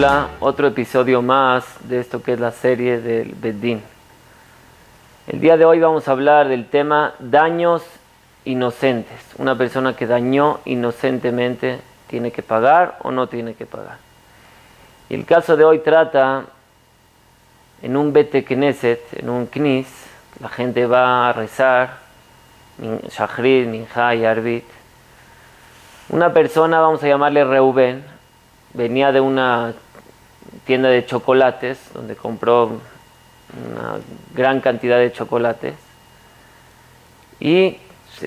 Hola, otro episodio más de esto que es la serie del Bet Din. El día de hoy vamos a hablar del tema daños inocentes. Una persona que dañó inocentemente, ¿tiene que pagar o no tiene que pagar? Y el caso de hoy trata en un Bete Knesset, en un Knis, la gente va a rezar, Shachrit, Minja y Arbit. Una persona, vamos a llamarle Reuben, venía de una tienda de chocolates donde compró una gran cantidad de chocolates y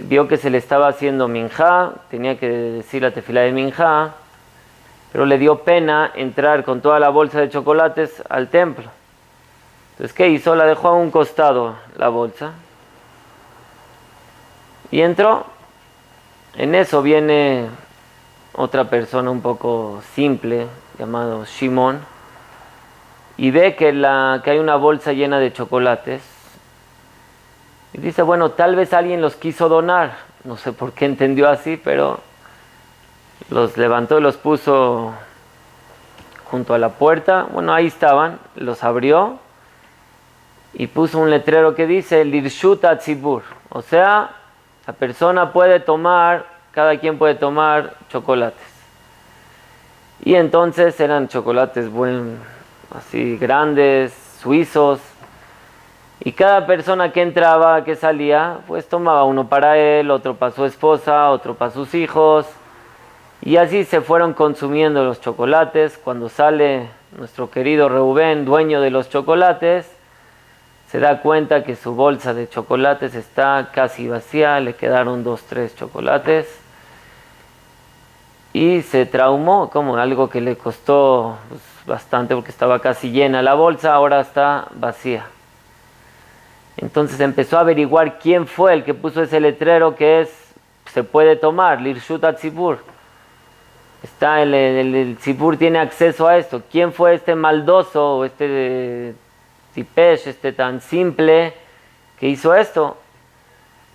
vio que se le estaba haciendo minjá, tenía que decir la tefilá de minjá, pero le dio pena entrar con toda la bolsa de chocolates al templo. Entonces, ¿qué hizo? La dejó a un costado la bolsa y entró. En eso viene otra persona un poco simple llamado Shimon y ve que hay una bolsa llena de chocolates y dice, bueno, tal vez alguien los quiso donar, no sé por qué entendió así, pero los levantó y los puso junto a la puerta. Bueno, ahí estaban, los abrió y puso un letrero que dice Lirshut Hatzibur, o sea, la persona puede tomar, cada quien puede tomar chocolates. Y entonces eran chocolates así grandes, suizos, y cada persona que entraba, que salía, pues tomaba uno para él, otro para su esposa, otro para sus hijos, y así se fueron consumiendo los chocolates. Cuando sale nuestro querido Reubén, dueño de los chocolates, se da cuenta que su bolsa de chocolates está casi vacía, le quedaron 2-3 chocolates, y se traumó, como algo que le costó bastante porque estaba casi llena la bolsa, ahora está vacía. Entonces empezó a averiguar quién fue el que puso ese letrero que se puede tomar, Lirshut Hatzibur. El Tzibur tiene acceso a esto. ¿Quién fue este maldoso o este tipesh, este tan simple que hizo esto?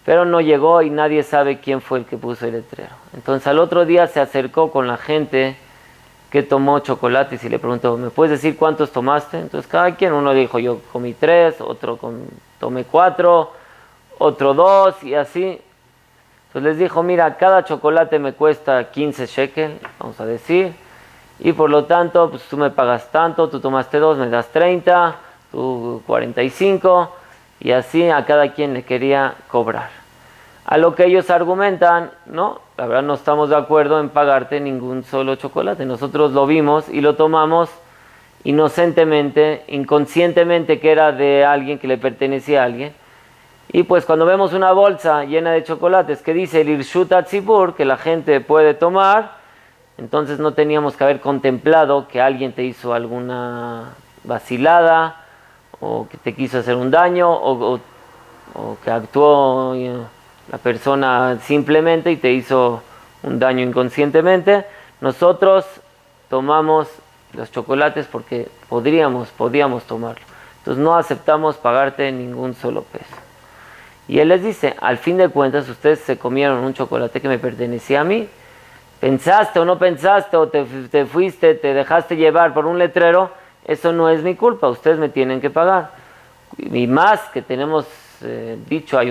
Pero no llegó y nadie sabe quién fue el que puso el letrero. Entonces al otro día se acercó con la gente que tomó chocolates y le preguntó, ¿me puedes decir cuántos tomaste? Entonces cada quien, uno dijo, yo comí 3, otro tomé 4, otro 2 y así. Entonces les dijo, mira, cada chocolate me cuesta 15 shekel, vamos a decir, y por lo tanto, pues tú me pagas tanto, tú tomaste 2, me das 30, tú 45, y así a cada quien le quería cobrar. A lo que ellos argumentan, no, la verdad no estamos de acuerdo en pagarte ningún solo chocolate. Nosotros lo vimos y lo tomamos inocentemente, inconscientemente, que era de alguien, que le pertenecía a alguien. Y pues cuando vemos una bolsa llena de chocolates que dice el Lirshut Hatzibur, que la gente puede tomar, entonces no teníamos que haber contemplado que alguien te hizo alguna vacilada, o que te quiso hacer un daño, o que actuó la persona simplemente y te hizo un daño inconscientemente. Nosotros tomamos los chocolates porque podíamos tomarlo. Entonces no aceptamos pagarte ningún solo peso. Y él les dice, al fin de cuentas, ustedes se comieron un chocolate que me pertenecía a mí. Pensaste o no pensaste, o te fuiste, te dejaste llevar por un letrero, eso no es mi culpa, ustedes me tienen que pagar. Y más que tenemos dicho, hay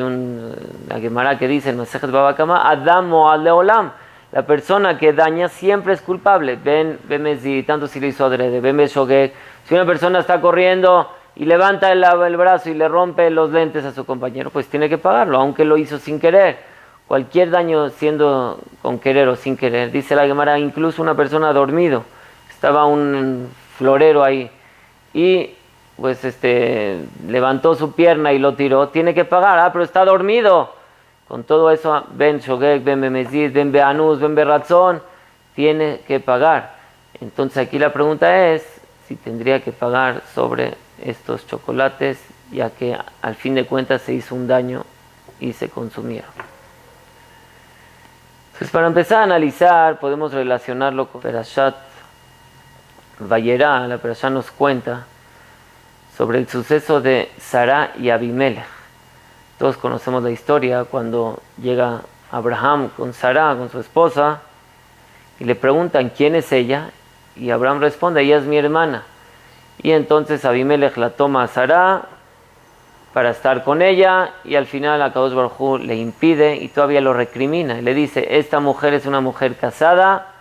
la Gemara que dice en Masejet Baba Kama, Adam Mo'ad Leolam, la persona que daña siempre es culpable. Ven Mezi, tanto si lo hizo adrede, ven Shogeg. Si una persona está corriendo y levanta el brazo y le rompe los lentes a su compañero, pues tiene que pagarlo, aunque lo hizo sin querer. Cualquier daño, siendo con querer o sin querer, dice la Gemara, incluso una persona dormido, estaba un florero ahí y pues levantó su pierna y lo tiró, tiene que pagar. Pero está dormido. Con todo eso, ven Shogeg, ven Bemezid, ven Beanuz, ven Beratzón, tiene que pagar. Entonces aquí la pregunta es si tendría que pagar sobre estos chocolates, ya que al fin de cuentas se hizo un daño y se consumieron. Entonces, para empezar a analizar, podemos relacionarlo con Perashat Vayera. La Perashat nos cuenta sobre el suceso de Sará y Abimelech. Todos conocemos la historia cuando llega Abraham con Sará, con su esposa, y le preguntan quién es ella, Y Abraham responde, ella es mi hermana. Y entonces Abimelech la toma a Sará para estar con ella, y al final Akadosh Baruj Hu le impide y todavía lo recrimina. Y le dice, esta mujer es una mujer casada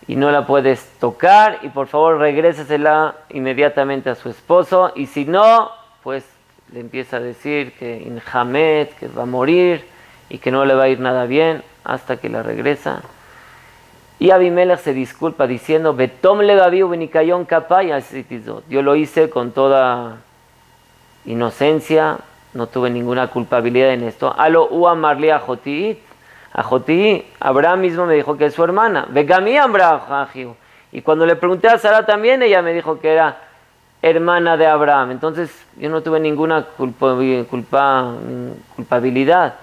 y no la puedes tocar, y por favor regrésasela inmediatamente a su esposo, y si no, pues le empieza a decir que Inhamet, que va a morir y que no le va a ir nada bien hasta que la regresa. Y Abimelech se disculpa diciendo, Betom le gaviu benikayon kapay asitizot. Yo lo hice con toda inocencia, no tuve ninguna culpabilidad en esto. Alo u amarli a Jotiit. A Jotí, Abraham mismo me dijo que es su hermana. Vegami Abraham. Y cuando le pregunté a Sara también, ella me dijo que era hermana de Abraham. Entonces yo no tuve ninguna culpabilidad.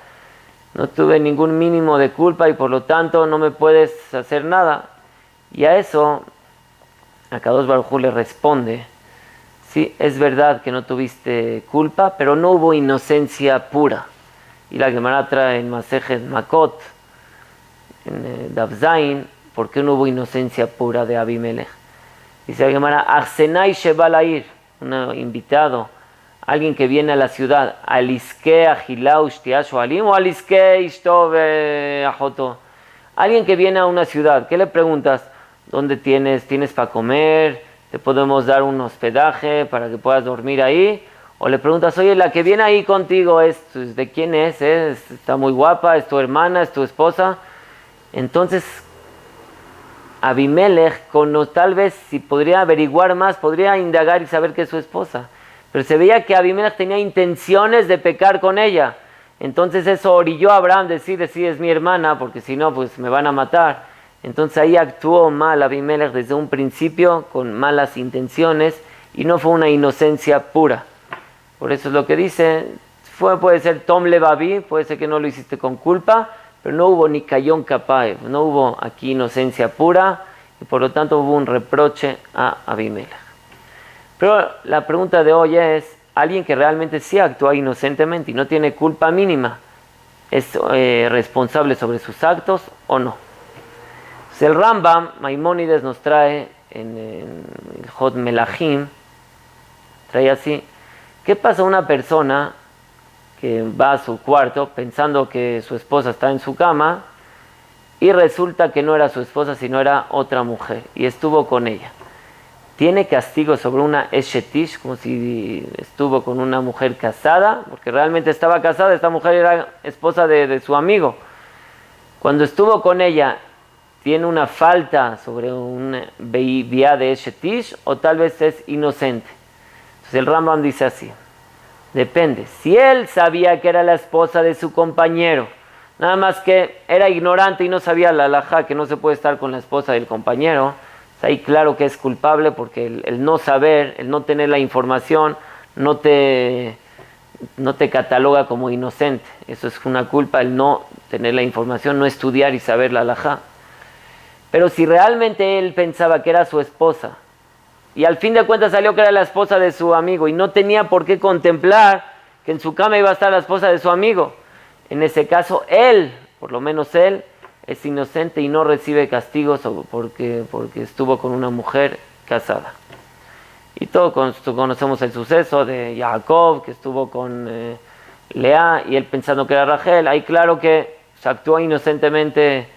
No tuve ningún mínimo de culpa y por lo tanto no me puedes hacer nada. Y a eso, Akadosh Baruj Hu le responde, sí, es verdad que no tuviste culpa, pero no hubo inocencia pura. Y la Gemara trae en Masejet Makot, en Daf Zayin, ¿por qué no hubo inocencia pura de Abimelech? Dice la Gemara, Arsenai Shebalair, un invitado, alguien que viene a la ciudad, Aliske Ajilau Shtiashu Alim o Aliske Ishtov Ajoto. Alguien que viene a una ciudad, ¿qué le preguntas? ¿Dónde tienes? ¿Tienes para comer? ¿Te podemos dar un hospedaje para que puedas dormir ahí? O le preguntas, oye, la que viene ahí contigo, ¿de quién es? Está muy guapa, es tu hermana, es tu esposa. Entonces, Abimelech, tal vez si podría averiguar más, podría indagar y saber que es su esposa. Pero se veía que Abimelech tenía intenciones de pecar con ella. Entonces eso orilló a Abraham decir, sí, es mi hermana, porque si no, pues me van a matar. Entonces ahí actuó mal Abimelech desde un principio, con malas intenciones, y no fue una inocencia pura. Por eso es lo que dice, puede ser Tom Levavi, puede ser que no lo hiciste con culpa, pero no hubo ni Cayón Capaev, no hubo aquí inocencia pura, y por lo tanto hubo un reproche a Abimelech. Pero la pregunta de hoy es, alguien que realmente sí actúa inocentemente y no tiene culpa mínima, ¿es responsable sobre sus actos o no? Pues el Rambam, Maimónides nos trae en el Hot Melahim, trae así, ¿qué pasa a una persona que va a su cuarto pensando que su esposa está en su cama y resulta que no era su esposa sino era otra mujer y estuvo con ella? ¿Tiene castigo sobre una Eshetish, como si estuvo con una mujer casada? Porque realmente estaba casada, esta mujer era esposa de su amigo. Cuando estuvo con ella, ¿tiene una falta sobre un vía de Eshetish o tal vez es inocente? Entonces el Rambam dice así, depende. Si él sabía que era la esposa de su compañero, nada más que era ignorante y no sabía la halajá, que no se puede estar con la esposa del compañero, ahí claro que es culpable porque el no saber, el no tener la información, no te cataloga como inocente. Eso es una culpa, el no tener la información, no estudiar y saber la halajá. Pero si realmente él pensaba que era su esposa y al fin de cuentas salió que era la esposa de su amigo y no tenía por qué contemplar que en su cama iba a estar la esposa de su amigo, en ese caso él, por lo menos él, es inocente y no recibe castigos porque estuvo con una mujer casada. Y todos conocemos el suceso de Jacob, que estuvo con Lea, y él pensando que era Rachel. Ahí claro que se actuó inocentemente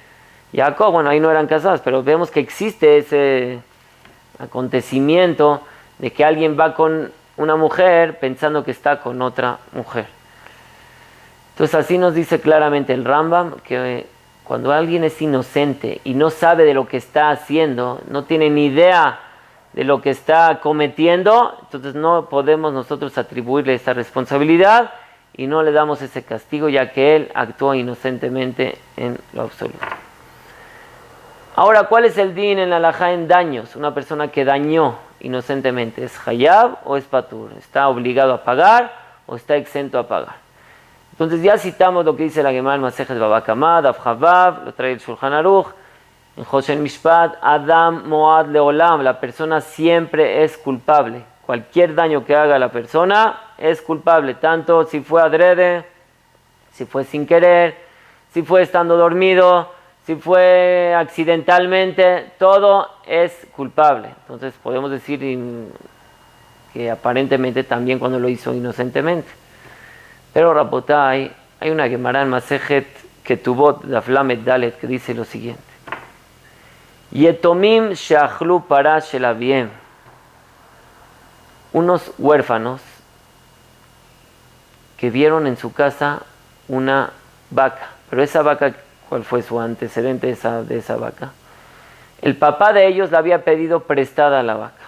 Jacob, bueno, ahí no eran casados, pero vemos que existe ese acontecimiento de que alguien va con una mujer pensando que está con otra mujer. Entonces así nos dice claramente el Rambam que cuando alguien es inocente y no sabe de lo que está haciendo, no tiene ni idea de lo que está cometiendo, entonces no podemos nosotros atribuirle esa responsabilidad y no le damos ese castigo, ya que él actuó inocentemente en lo absoluto. Ahora, ¿cuál es el din en la halajá en daños? Una persona que dañó inocentemente, ¿es hayab o es patur? ¿Está obligado a pagar o está exento a pagar? Entonces ya citamos lo que dice la Gemara en Masejet Baba Kama, Daf Chavav, lo trae el Shulchan Aruch, en Hoshen Mishpat, Adam Moad Leolam, la persona siempre es culpable. Cualquier daño que haga la persona es culpable, tanto si fue adrede, si fue sin querer, si fue estando dormido, si fue accidentalmente, todo es culpable. Entonces podemos decir que aparentemente también cuando lo hizo inocentemente. Pero Rabotai, hay una Gemara en Masejet Ketubot, Daf Lamed Dalet, que dice lo siguiente: Yetomim sheachlu para shelaviem. Unos huérfanos que vieron en su casa una vaca, pero esa vaca, ¿cuál fue su antecedente de esa vaca? El papá de ellos le había pedido prestada la vaca,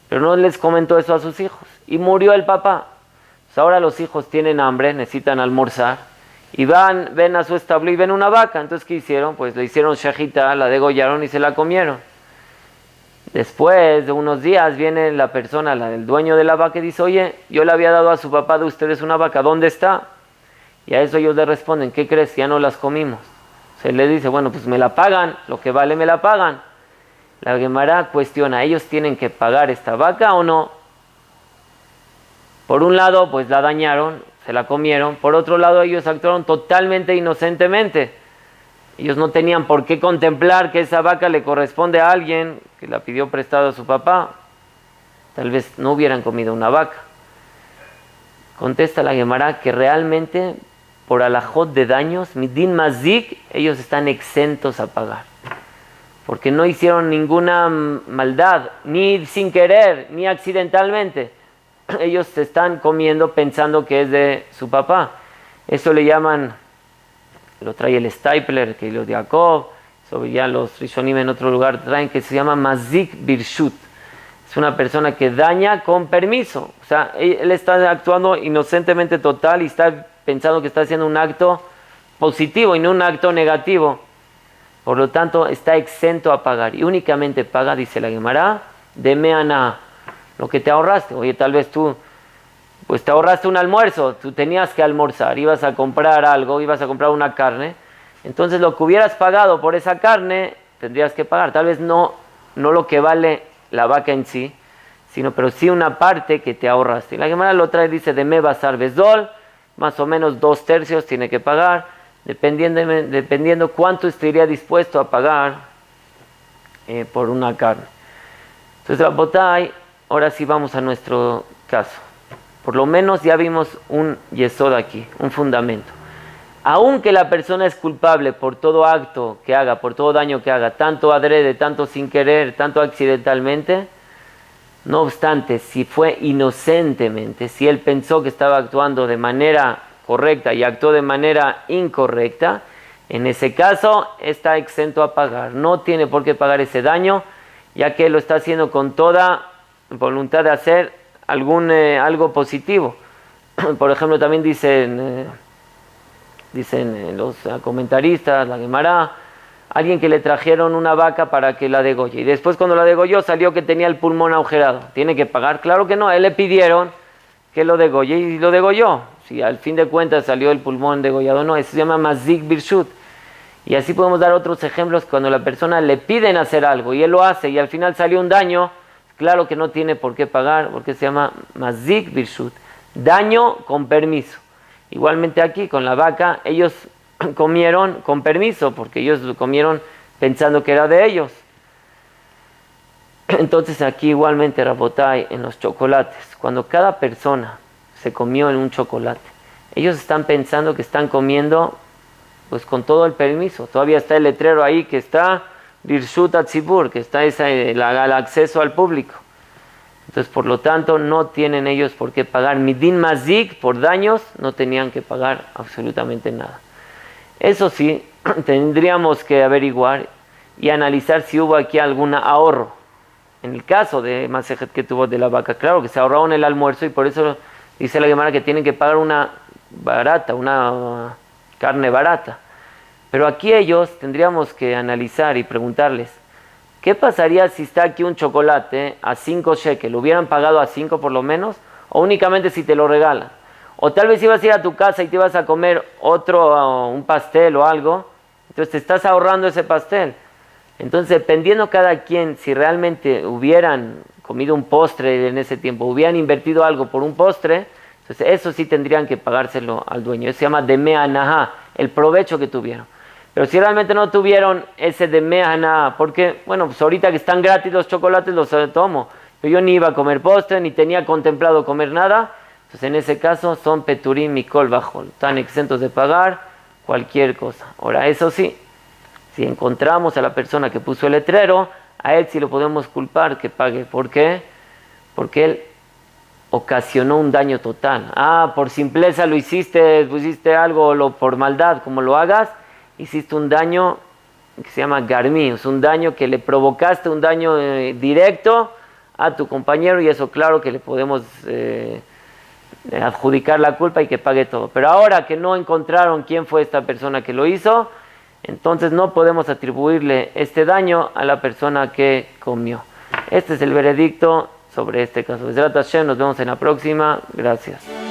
pero no les comentó eso a sus hijos, y murió el papá. Pues ahora los hijos tienen hambre, necesitan almorzar, y ven a su establo y ven una vaca. Entonces, ¿qué hicieron? Pues le hicieron shejita, la degollaron y se la comieron. Después de unos días viene la persona, el dueño de la vaca, y dice: oye, yo le había dado a su papá de ustedes una vaca, ¿dónde está? Y a eso ellos le responden: ¿qué crees? Ya no las comimos. Se le dice: bueno, pues me la pagan, lo que vale me la pagan. La Gemara cuestiona: ¿ellos tienen que pagar esta vaca o no? Por un lado, pues la dañaron, se la comieron. Por otro lado, ellos actuaron totalmente inocentemente. Ellos no tenían por qué contemplar que esa vaca le corresponde a alguien que la pidió prestada a su papá. Tal vez no hubieran comido una vaca. Contesta la Gemara que realmente, por alajot de daños, midin mazik, ellos están exentos a pagar. Porque no hicieron ninguna maldad, ni sin querer, ni accidentalmente. Ellos se están comiendo pensando que es de su papá. Eso le llaman, lo trae el Stapler, que lo de Jacob, sobre ya los Rishonim en otro lugar traen, que se llama mazik birshut. Es una persona que daña con permiso. O sea, él está actuando inocentemente total y está pensando que está haciendo un acto positivo y no un acto negativo. Por lo tanto, está exento a pagar. Y únicamente paga, dice la Gemara, de meana, lo que te ahorraste. Oye, tal vez tú, pues te ahorraste un almuerzo, tú tenías que almorzar, ibas a comprar algo, ibas a comprar una carne. Entonces, lo que hubieras pagado por esa carne, tendrías que pagar. Tal vez no lo que vale la vaca en sí, pero sí una parte que te ahorraste. Y la Gemara lo trae, dice, de me basar besdol, más o menos 2/3 tiene que pagar, dependiendo cuánto estaría dispuesto a pagar por una carne. Entonces, Rabotai, ahora sí vamos a nuestro caso. Por lo menos ya vimos un yesod aquí, un fundamento. Aunque la persona es culpable por todo acto que haga, por todo daño que haga, tanto adrede, tanto sin querer, tanto accidentalmente, no obstante, si fue inocentemente, si él pensó que estaba actuando de manera correcta y actuó de manera incorrecta, en ese caso está exento a pagar. No tiene por qué pagar ese daño, ya que lo está haciendo con toda voluntad de hacer algo positivo. Por ejemplo, también dicen los comentaristas, la Gemara, alguien que le trajeron una vaca para que la degolle, y después cuando la degolló salió que tenía el pulmón agujerado. ¿Tiene que pagar? Claro que no, a él le pidieron que lo degolle y lo degolló. Si al fin de cuentas salió el pulmón degollado, no, eso se llama mazik birshut. Y así podemos dar otros ejemplos cuando la persona le piden hacer algo y él lo hace y al final salió un daño. Claro que no tiene por qué pagar, porque se llama mazik birshut, daño con permiso. Igualmente aquí con la vaca, ellos comieron con permiso, porque ellos lo comieron pensando que era de ellos. Entonces aquí igualmente, Rabotai, en los chocolates, cuando cada persona se comió en un chocolate, ellos están pensando que están comiendo pues con todo el permiso. Todavía está el letrero ahí que está Birshut Hatzibur, que está el acceso al público. Entonces, por lo tanto, no tienen ellos por qué pagar. Midin mazik, por daños, no tenían que pagar absolutamente nada. Eso sí, tendríamos que averiguar y analizar si hubo aquí algún ahorro. En el caso de Masejet que tuvo de la vaca, claro que se ahorró en el almuerzo y por eso dice la Gemara que tienen que pagar una carne barata. Pero aquí ellos tendríamos que analizar y preguntarles, ¿qué pasaría si está aquí un chocolate a 5 shekel? ¿Lo hubieran pagado a 5 por lo menos? ¿O únicamente si te lo regalan? O tal vez ibas a ir a tu casa y te ibas a comer un pastel o algo, entonces te estás ahorrando ese pastel. Entonces, dependiendo cada quien, si realmente hubieran comido un postre en ese tiempo, hubieran invertido algo por un postre, entonces eso sí tendrían que pagárselo al dueño. Eso se llama demea naha, el provecho que tuvieron. Pero si realmente no tuvieron ese de mehana, porque, bueno, pues ahorita que están gratis los chocolates los tomo, pero yo ni iba a comer postre, ni tenía contemplado comer nada, entonces en ese caso son peturim y kol bajo, están exentos de pagar cualquier cosa. Ahora, eso sí, si encontramos a la persona que puso el letrero, a él sí lo podemos culpar que pague. ¿Por qué? Porque él ocasionó un daño total. Por simpleza lo hiciste, pusiste algo, por maldad, como lo hagas, hiciste un daño que se llama garmi, es un daño que le provocaste, un daño directo a tu compañero, y eso claro que le podemos adjudicar la culpa y que pague todo. Pero ahora que no encontraron quién fue esta persona que lo hizo, entonces no podemos atribuirle este daño a la persona que comió. Este es el veredicto sobre este caso. Besrat Hashem, nos vemos en la próxima. Gracias.